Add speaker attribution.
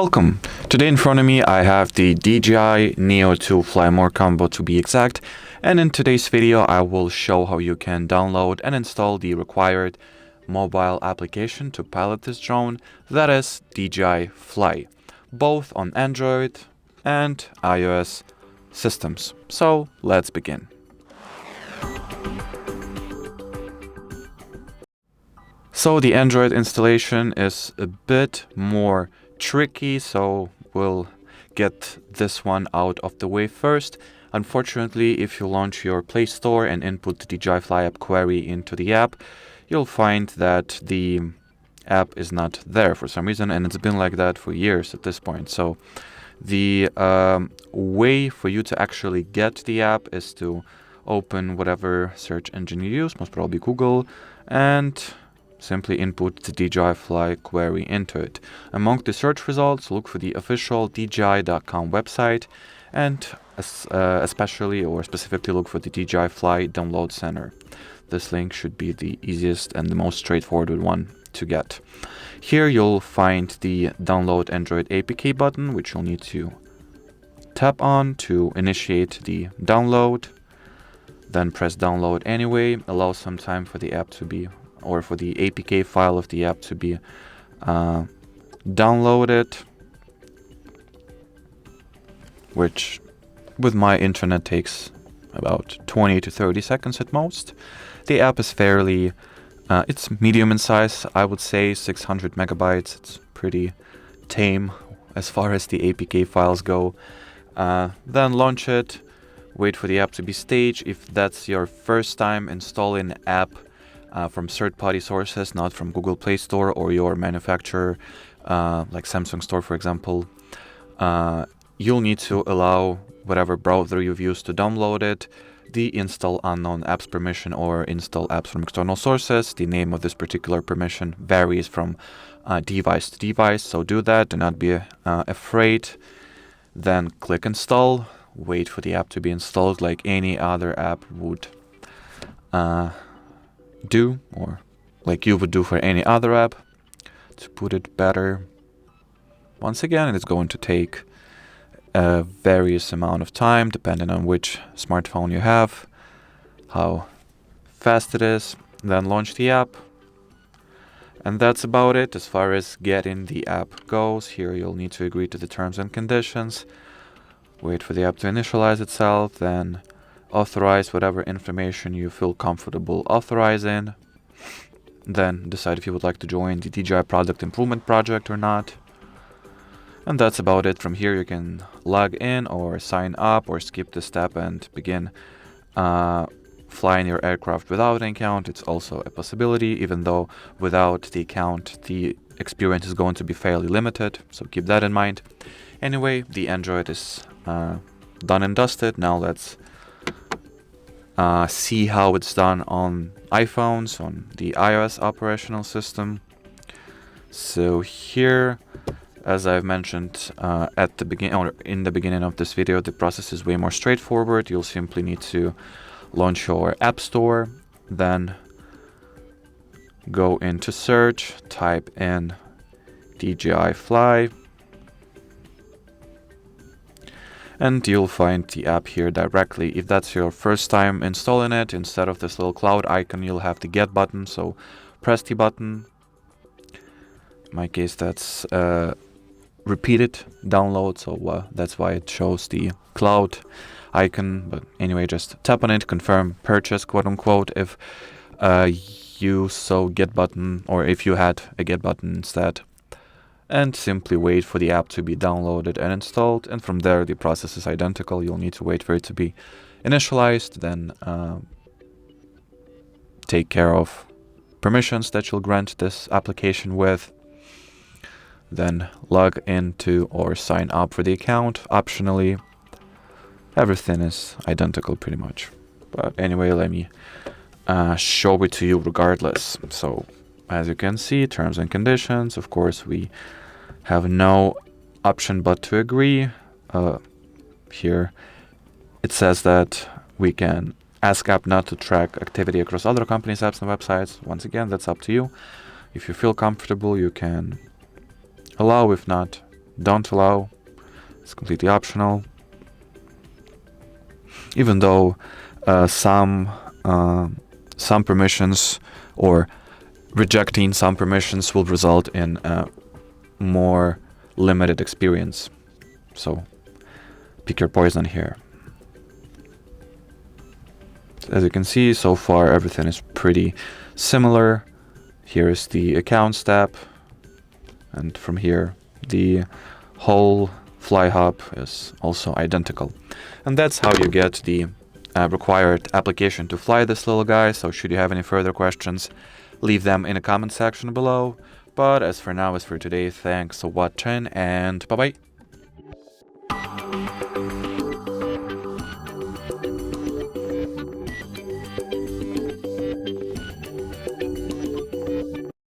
Speaker 1: Welcome! Today in front of me I have the DJI Neo 2 Fly More combo to be exact, and in today's video I will show how you can download and install the required mobile application to pilot this drone, that is DJI Fly, both on Android and iOS systems. So let's begin. So the Android installation is a bit more tricky, so we'll get this one out of the way first. Unfortunately, if you launch your Play Store and input the DJI Fly app query into the app, you'll find that the app is not there for some reason, and it's been like that for years at this point. So the way for you to actually get the app is to open whatever search engine you use, most probably Google, and simply input the DJI Fly query into it. Among the search results, look for the official DJI.com website, and especially or specifically look for the DJI Fly Download Center. This link should be the easiest and the most straightforward one to get. Here you'll find the Download Android APK button, which you'll need to tap on to initiate the download. Then press download anyway, allow some time for the app to be, or for the APK file of the app to be downloaded, which with my internet takes about 20 to 30 seconds at most. The app is fairly, it's medium in size, I would say 600 megabytes. It's pretty tame as far as the APK files go. Then launch it, wait for the app to be staged. If that's your first time installing an app from third-party sources, not from Google Play Store or your manufacturer, like Samsung Store, for example, you'll need to allow whatever browser you've used to download it the install unknown apps permission or install apps from external sources. The name of this particular permission varies from device to device, so do that. Do not be afraid. Then click install. Wait for the app to be installed like any other app would do, or like you would do for any other app. To put it better, once again, it's going to take a various amount of time depending on which smartphone you have, how fast it is. Then launch the app, and that's about it as far as getting the app goes. Here you'll need to agree to the terms and conditions, wait for the app to initialize itself, then authorize whatever information you feel comfortable authorizing, then decide if you would like to join the DJI Product Improvement Project or not. And that's about it. From here you can log in or sign up or skip this step and begin flying your aircraft without an account. It's also a possibility, even though without the account the experience is going to be fairly limited, so keep that in mind. Anyway, the Android is done and dusted. Now let's see how it's done on iPhones, on the iOS operational system. So here, as I've mentioned at the beginning, or in the beginning of this video, the process is way more straightforward. You'll simply need to launch your App Store, then go into search, type in DJI Fly, and you'll find the app here directly. If that's your first time installing it, instead of this little cloud icon, you'll have the get button, so press the button. In my case, that's repeated download, so that's why it shows the cloud icon. But anyway, just tap on it, confirm purchase, quote unquote, if you so get button, or if you had a get button instead, and simply wait for the app to be downloaded and installed. And from there the process is identical. You'll need to wait for it to be initialized, then take care of permissions that you'll grant this application with, then log into or sign up for the account optionally. Everything is identical pretty much, but anyway, let me show it to you regardless. So as you can see, terms and conditions, of course we have no option but to agree. Here it says that we can ask app not to track activity across other companies' apps and websites. Once again, that's up to you. If you feel comfortable, you can allow. If not, don't allow. It's completely optional. Even though some permissions or rejecting some permissions will result in a more limited experience. So pick your poison here. As you can see, so far everything is pretty similar. Here is the accounts tab, and from here the whole Fly Hub is also identical. And that's how you get the required application to fly this little guy. So should you have any further questions, leave them in the comment section below. But as for now, as for today, thanks for watching, and bye-bye.